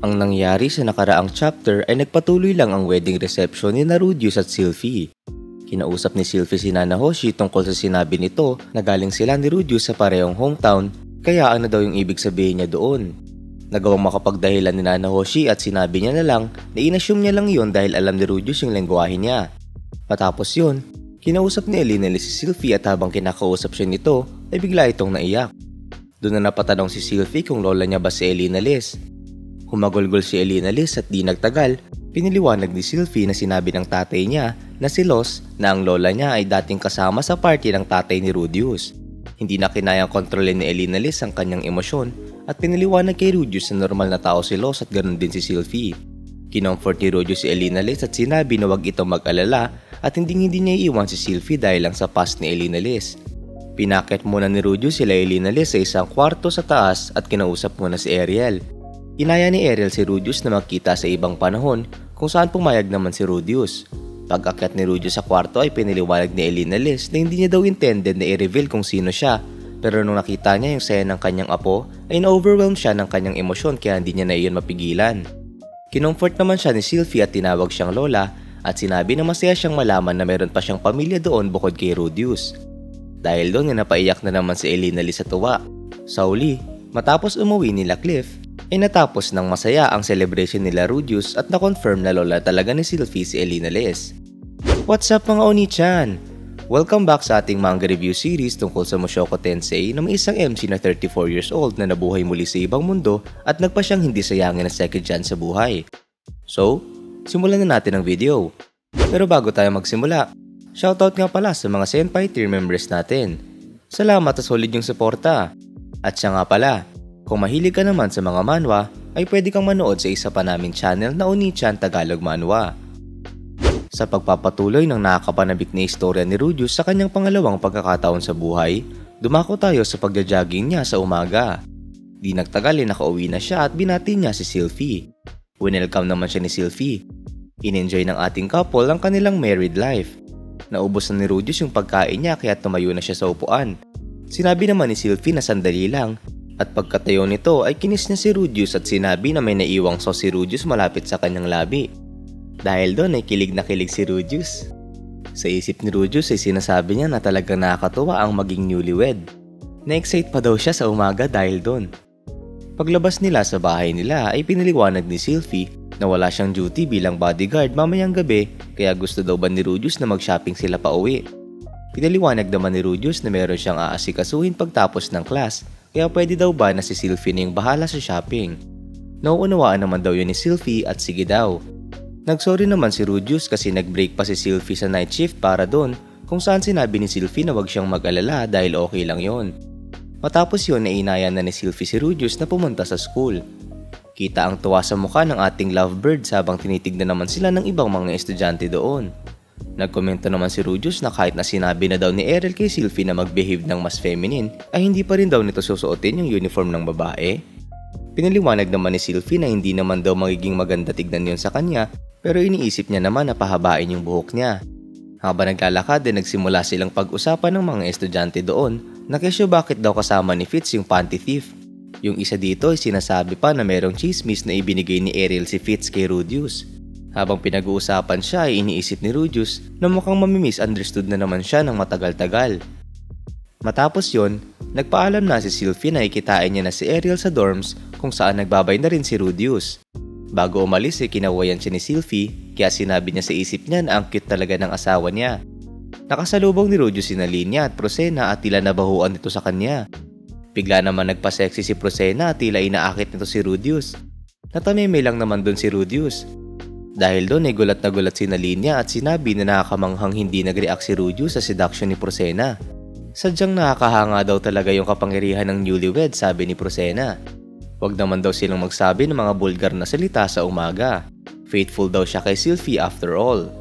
Ang nangyari sa nakaraang chapter ay nagpatuloy lang ang wedding reception ni Rudius at Sylvie. Kinausap ni Sylvie si Nana Hoshi tungkol sa sinabi nito na galing sila ni Rudius sa parehong hometown, kaya ano daw yung ibig sabihin niya doon. Nagawang makapagdahilan ni Nana Hoshi at sinabi niya na lang na inassume niya lang yon dahil alam ni Rudius yung lengguwahe niya. Matapos yun, kinausap ni Elinalys si Sylvie at habang kinakausap siya nito ay bigla itong naiyak. Doon na napatanong si Sylvie kung lola niya ba si Elinalys. Humagulgol si Elinalys at di nagtagal, piniliwanag ni Sylvie na sinabi ng tatay niya na si Los na ang lola niya ay dating kasama sa party ng tatay ni Rudius. Hindi na kinayang kontrolin ni Elinalys ang kanyang emosyon at piniliwanag kay Rudius na normal na tao si Los at ganoon din si Sylvie. Kinomfort ni Rudius si Elinalys at sinabi na wag itong mag-alala at hindi niya iiwan si Sylvie dahil lang sa past ni Elinalys. Pinakit muna ni Rudius sila Elinalys sa isang kwarto sa taas at kinausap muna si Ariel. Inaya ni Ariel si Rudius na magkita sa ibang panahon kung saan pumayag naman si Rudius. Pag-akyat ni Rudius sa kwarto ay piniliwanag ni Elinalys na hindi niya daw intended na i-reveal kung sino siya, pero nung nakita niya yung saya ng kanyang apo ay na-overwhelm siya ng kanyang emosyon kaya hindi niya na iyon mapigilan. Kinomfort naman siya ni Sylvie at tinawag siyang lola at sinabi na masaya siyang malaman na meron pa siyang pamilya doon bukod kay Rudius. Dahil doon ay napaiyak na naman si Elinalys sa tuwa. Sa uli, matapos umuwi nila Cliff, ay natapos ng masaya ang celebration nila Rudius at na-confirm na lola talaga ni Sylvie si Elinalys. What's up mga Oni-chan? Welcome back sa ating manga review series tungkol sa Mushoku Tensei na may isang MC na 34 years old na nabuhay muli sa ibang mundo at nagpa siyang hindi sayangin na second chance sa buhay. So, simulan na natin ang video. Pero bago tayo magsimula, shoutout nga pala sa mga Senpai tier members natin. Salamat sa solid yung suporta. At siya nga pala, kung mahilig ka naman sa mga manhwa, ay pwede kang manood sa isa pa namin channel na Oni-chan Tagalog Manhwa. Sa pagpapatuloy ng nakakapanabik na istorya ni Rudius sa kanyang pangalawang pagkakataon sa buhay, dumako tayo sa pagja-jogging niya sa umaga. Di nagtagal ay nakauwi na siya at binati niya si Sylvie. Winelcome naman siya ni Sylvie. In-enjoy ng ating couple ang kanilang married life. Naubos na ni Rudius yung pagkain niya kaya tumayo na siya sa upuan. Sinabi naman ni Sylvie na sandali lang. At pagkatayo nito ay kinis niya si Rudius at sinabi na may naiwang sauce si Rudius malapit sa kanyang labi. Dahil doon ay kilig na kilig si Rudius. Sa isip ni Rudius ay sinasabi niya na talagang nakakatuwa ang maging newlywed. Na-excite pa daw siya sa umaga dahil doon. Paglabas nila sa bahay nila ay piniliwanag ni Sylvie na wala siyang duty bilang bodyguard mamayang gabi kaya gusto daw ba ni Rudius na mag-shopping sila pa uwi. Piniliwanag naman ni Rudius na meron siyang aasikasuhin pagtapos ng class. Kaya pwede daw ba na si Sylvie na yung bahala sa shopping? Nauunawaan naman daw yun ni Sylvie at sige daw. Nagsorry naman si Rudius kasi nag-break pa si Sylvie sa night shift para doon kung saan sinabi ni Sylvie na wag siyang mag-alala dahil okay lang yon. Matapos yun ay inayan na ni Sylvie si Rudius na pumunta sa school. Kita ang tuwa sa mukha ng ating lovebirds habang tinitignan naman sila ng ibang mga estudyante doon. Nagkomento naman si Rudius na kahit na sinabi na daw ni Ariel kay Sylvie na mag-behave ng mas feminine ay hindi pa rin daw nito susuotin yung uniform ng babae. Pinaliwanag naman ni Sylvie na hindi naman daw magiging maganda tignan yun sa kanya pero iniisip niya naman na pahabain yung buhok niya. Habang naglalakad ay nagsimula silang pag-usapan ng mga estudyante doon na kesyo bakit daw kasama ni Fitz yung panty thief. Yung isa dito ay sinasabi pa na merong chismis na ibinigay ni Ariel si Fitz kay Rudius. Habang pinag-uusapan siya ay iniisip ni Rudius na mukhang mami-misunderstood na naman siya ng matagal-tagal. Matapos yon, nagpaalam na si Sylvie na ikitain niya na si Ariel sa dorms kung saan nagbabay na rin si Rudius. Bago umalis ay kinawayan siya ni Sylvie kaya sinabi niya sa isip niya na ang cute talaga ng asawa niya. Nakasalubong ni Rudius si Linya at Prosena at tila nabahuan nito sa kanya. Bigla naman nagpa-sexy si Prosena at tila inaakit nito si Rudius. Natameme lang naman doon si Rudius. Dahil doon ay gulat na gulat si Linya at sinabi na nakakamanghang hindi nag-react si Rudius sa seduction ni Prosena. Sadyang nakakahanga daw talaga yung kapangyarihan ng newlywed, sabi ni Prosena. Huwag naman daw silang magsabi ng mga bulgar na salita sa umaga. Faithful daw siya kay Sylvie after all.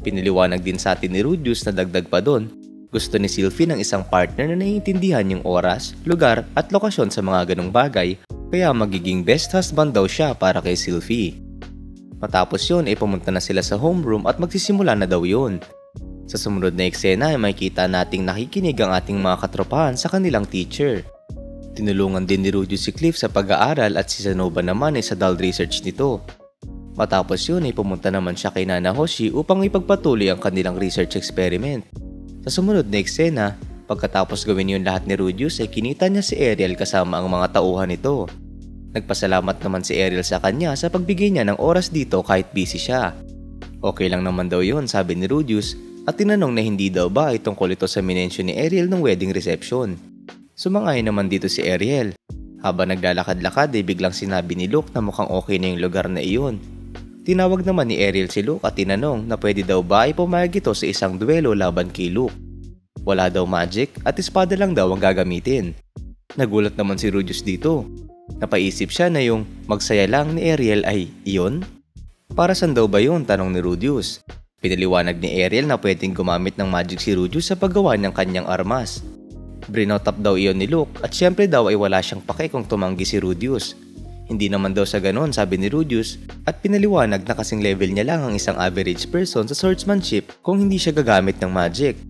Piniliwanag din sa atin ni Rudius na dagdag pa doon. Gusto ni Sylvie ng isang partner na naiintindihan yung oras, lugar at lokasyon sa mga ganong bagay kaya magiging best husband daw siya para kay Sylvie. Matapos yun ay pumunta na sila sa homeroom at magsisimula na daw yun. Sa sumunod na eksena ay makikita nating nakikinig ang ating mga katropahan sa kanilang teacher. Tinulungan din ni Rudius si Cliff sa pag-aaral at si Sanova naman ay sa dull research nito. Matapos yun ay pumunta naman siya kay Nana Hoshi upang ipagpatuloy ang kanilang research experiment. Sa sumunod na eksena, pagkatapos gawin yun lahat ni Rudius ay kinita niya si Ariel kasama ang mga tauhan nito. Nagpasalamat naman si Ariel sa kanya sa pagbigay niya ng oras dito kahit busy siya. Okay lang naman daw yun, sabi ni Rudius, at tinanong na hindi daw ba ay tungkol ito sa minensyon ni Ariel ng wedding reception. Sumangay naman dito si Ariel. Habang naglalakad-lakad ay biglang sinabi ni Luke na mukhang okay na yung lugar na iyon. Tinawag naman ni Ariel si Luke at tinanong na pwede daw ba ay pumayag ito sa isang duelo laban kay Luke. Wala daw magic at espada lang daw ang gagamitin. Nagulat naman si Rudius dito. Napaisip siya na yung magsaya lang ni Ariel ay iyon? Para saan daw ba yun? Tanong ni Rudius. Pinaliwanag ni Ariel na pwedeng gumamit ng magic si Rudius sa paggawa ng kanyang armas. Brinotap daw iyon ni Luke at syempre daw ay wala siyang pake kung tumanggi si Rudius. Hindi naman daw sa ganon, sabi ni Rudius, at pinaliwanag na kasing level niya lang ang isang average person sa swordsmanship kung hindi siya gagamit ng magic.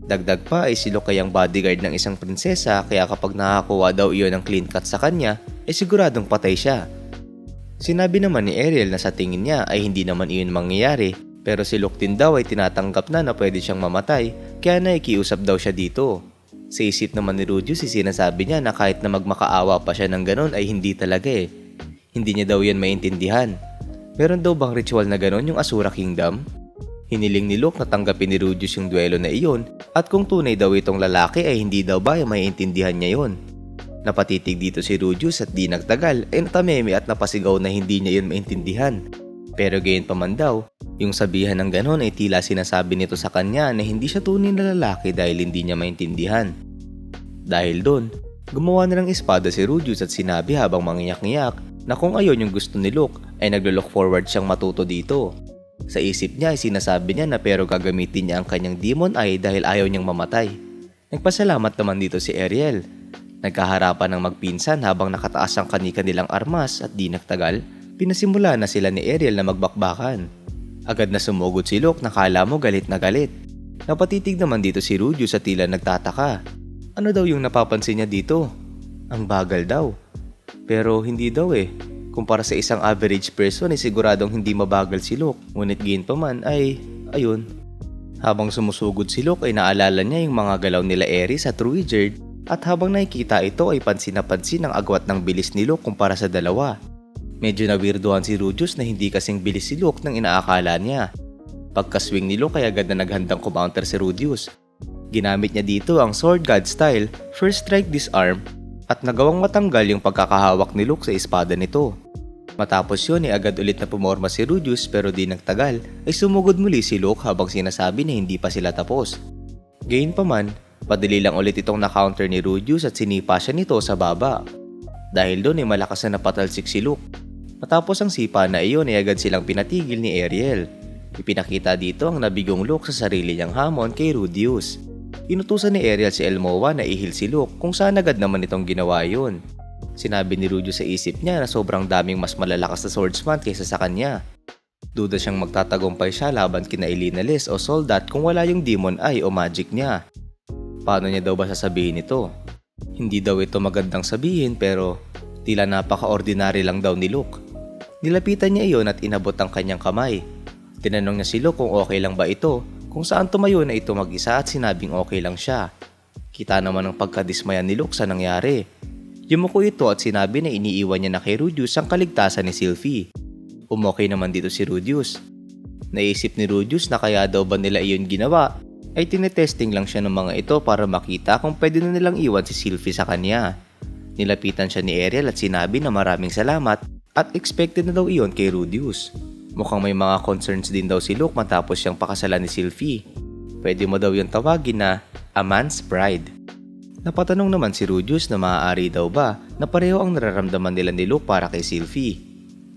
Dagdag pa ay si Luke ay ang bodyguard ng isang prinsesa kaya kapag nakakuha daw iyon ng clean cut sa kanya ay siguradong patay siya. Sinabi naman ni Ariel na sa tingin niya ay hindi naman iyon mangyayari pero si Luke din daw ay tinatanggap na pwede siyang mamatay kaya naikiusap daw siya dito. Sa isip naman ni Rudius sinasabi niya na kahit na magmakaawa pa siya ng ganon ay hindi talaga Hindi niya daw yan maintindihan. Meron daw bang ritual na ganon yung Asura Kingdom? Hiniling ni Luke na tanggapin ni Rudius yung duelo na iyon at kung tunay daw itong lalaki ay hindi daw ba ay maintindihan niya yon. Napatitig dito si Rudius at di nagtagal ay natameme at napasigaw na hindi niya yun maintindihan. Pero gayon pa man daw, yung sabihan ng ganon ay tila sinasabi nito sa kanya na hindi siya tunay na lalaki dahil hindi niya maintindihan. Dahil doon, gumawa na ng espada si Rudius at sinabi habang mangiyak-ngiyak na kung ayon yung gusto ni Luke ay naglo-look forward siyang matuto dito. Sa isip niya ay sinasabi niya na pero gagamitin niya ang kanyang demon eye dahil ayaw niyang mamatay. Nagpasalamat naman dito si Ariel. Nagkaharapan ng magpinsan habang nakataas ang kani-kanilang armas at di nagtagal, pinasimula na sila ni Ariel na magbakbakan. Agad na sumugod si Luke na kala mo galit na galit. Napatitig naman dito si Rudius at tila nagtataka. Ano daw yung napapansin niya dito? Ang bagal daw. Pero hindi daw Kumpara sa isang average person ay siguradong hindi mabagal si Luke. Ngunit gayon pa man ay, ayun. Habang sumusugod si Luke ay naalala niya yung mga galaw nila Ares at Ruijerd at habang nakikita ito ay pansin na pansin ang agwat ng bilis ni Luke kumpara sa dalawa. Medyo nawirduhan si Rudius na hindi kasing bilis si Luke ng inaakala niya. Pagka-swing ni Luke ay agad na naghandang kumounter si Rudius. Ginamit niya dito ang Sword God style, First Strike Disarm, at nagawang matanggal yung pagkakahawak ni Luke sa espada nito. Matapos yun ay agad ulit na pumorma si Rudius pero di nagtagal ay sumugod muli si Luke habang sinasabi na hindi pa sila tapos. Gayon pa man, padali lang ulit itong na-counter ni Rudius at sinipa siya nito sa baba. Dahil doon ay malakas na napatalsik si Luke. Matapos ang sipa na iyon ay agad silang pinatigil ni Ariel. Ipinakita dito ang nabigong Luke sa sarili niyang hamon kay Rudius. Inutusan ni Ariel si Elmoa na ihil si Luke kung saan agad naman itong ginawa yun. Sinabi ni Rudius sa isip niya na sobrang daming mas malalakas na swordsman kaysa sa kanya. Duda siyang magtatagumpay siya laban kina Elinalis o Soldat kung wala yung demon eye o magic niya. Paano niya daw ba sasabihin ito? Hindi daw ito magandang sabihin pero tila napaka-ordinary lang daw ni Luke. Nilapitan niya iyon at inabot ang kanyang kamay. Tinanong niya si Luke kung okay lang ba ito, kung saan tumayo na ito mag-isa at sinabing okay lang siya. Kita naman ang pagkadismaya ni Luke sa nangyari. Yumuko ito at sinabi na iniiwan niya na kay Rudius ang kaligtasan ni Sylvie. Umokay naman dito si Rudius. Naisip ni Rudius na kaya daw ba nila iyon ginawa ay tinetesting lang siya ng mga ito para makita kung pwede na nilang iwan si Sylvie sa kanya. Nilapitan siya ni Ariel at sinabi na maraming salamat at expected na daw iyon kay Rudius. Mukhang may mga concerns din daw si Luke matapos siyang pakasalan ni Sylvie. Pwede mo daw yung tawagin na a man's pride. Napatanong naman si Rudius na maaari daw ba na pareho ang nararamdaman nila ni Luke para kay Sylvie.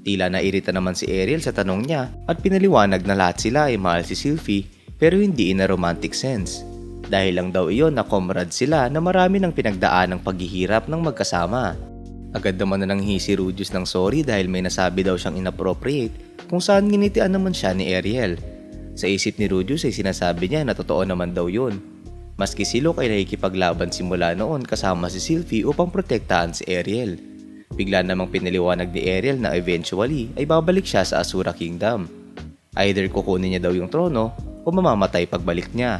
Tila nairita naman si Ariel sa tanong niya at pinaliwanag na lahat sila ay mahal si Sylvie pero hindi in a romantic sense. Dahil lang daw iyon na comrade sila na marami ng pinagdaan ng paghihirap ng magkasama. Agad naman na nanghihi si Rudius ng sorry dahil may nasabi daw siyang inappropriate kung saan ginitian naman siya ni Ariel. Sa isip ni Rudius ay sinasabi niya na totoo naman daw yun. Maski si Luke ay nakikipaglaban simula noon kasama si Sylvie upang protektahan si Ariel. Bigla namang pinaliwanag ni Ariel na eventually ay babalik siya sa Azura Kingdom. Either kukunin niya daw yung trono o mamamatay pagbalik niya.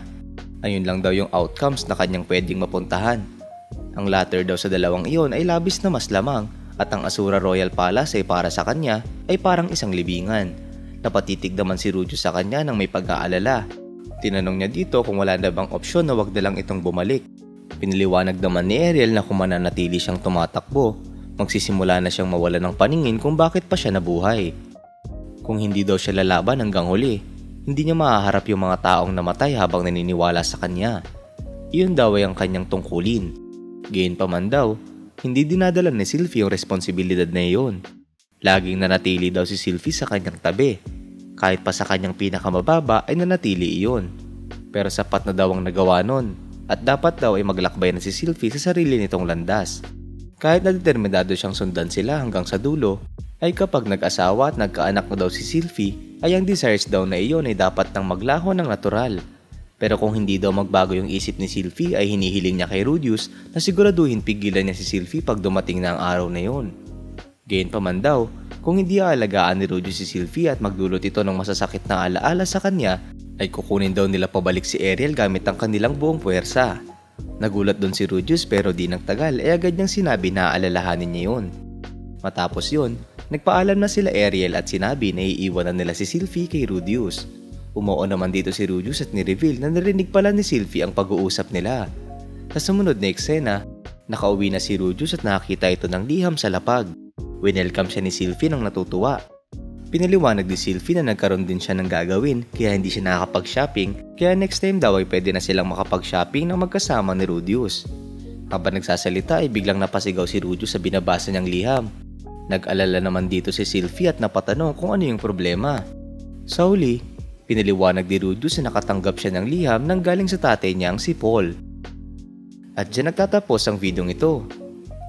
Ayun lang daw yung outcomes na kanyang pwedeng mapuntahan. Ang latter daw sa dalawang iyon ay labis na mas lamang at ang Azura Royal Palace ay para sa kanya ay parang isang libingan. Napatitig naman si Rudeus sa kanya nang may pag-aalala. Tinanong niya dito kung wala na bang opsyon na wag na lang itong bumalik. Piniliwanag naman ni Ariel na kung mananatili siyang tumatakbo, magsisimula na siyang mawala ng paningin kung bakit pa siya nabuhay. Kung hindi daw siya lalaban hanggang huli, hindi niya mahaharap yung mga taong namatay habang naniniwala sa kanya. Iyon daw ay ang kanyang tungkulin. Gayunpaman daw, hindi dinadala ni Sylvie yung responsibilidad na iyon. Laging nanatili daw si Sylvie sa kanyang tabi. Kahit pa sa kanyang pinakamababa ay nanatili iyon. Pero sapat na daw ang nagawa nun at dapat daw ay maglakbay na si Sylvie sa sarili nitong landas. Kahit na determinado siyang sundan sila hanggang sa dulo, ay kapag nag-asawa at nagkaanak na daw si Sylvie ay ang desires daw na iyon ay dapat nang maglaho ng natural. Pero kung hindi daw magbago yung isip ni Sylvie ay hinihiling niya kay Rudeus na siguraduhin pigilan niya si Sylvie pag dumating na ang araw na iyon. Gayunpaman daw, kung hindi aalagaan ni Rudeus si Sylvie at magdulot ito ng masasakit na alaala sa kanya, ay kukunin daw nila pabalik si Ariel gamit ang kanilang buong puwersa. Nagulat doon si Rudeus pero di nagtagal ay agad niyang sinabi na aalalahanin niya yun. Matapos yun, nagpaalam na sila Ariel at sinabi na iiwanan nila si Sylvie kay Rudeus. Umuo naman dito si Rudeus at ni-reveal na narinig pala ni Sylvie ang pag-uusap nila. Sa sumunod na eksena, nakauwi na si Rudeus at nakakita ito ng liham sa lapag. Winelcome siya ni Sylvie nang natutuwa. Pinaliwanag ni Sylvie na nagkaroon din siya ng gagawin kaya hindi siya nakakapag-shopping kaya next time daw ay pwede na silang makapag-shopping nang magkasama ni Rudeus. Habang nagsasalita ay biglang napasigaw si Rudeus sa binabasa niyang liham. Nag-alala naman dito si Sylvie at napatanong kung ano yung problema. Sa huli, pinaliwanag ni Rudeus na nakatanggap siya ng liham nang galing sa tatay niyang si Paul. At dyan nagtatapos ang videong ito.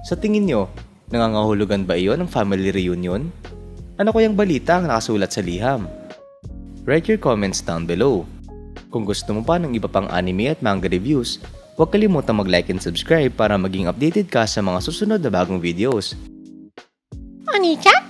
Sa tingin nyo, nangangahulugan ba iyon ng family reunion? Ano kayang balita ang nakasulat sa liham? Write your comments down below. Kung gusto mo pa ng iba pang anime at manga reviews, huwag kalimutang mag-like and subscribe para maging updated ka sa mga susunod na bagong videos. Oni-chan?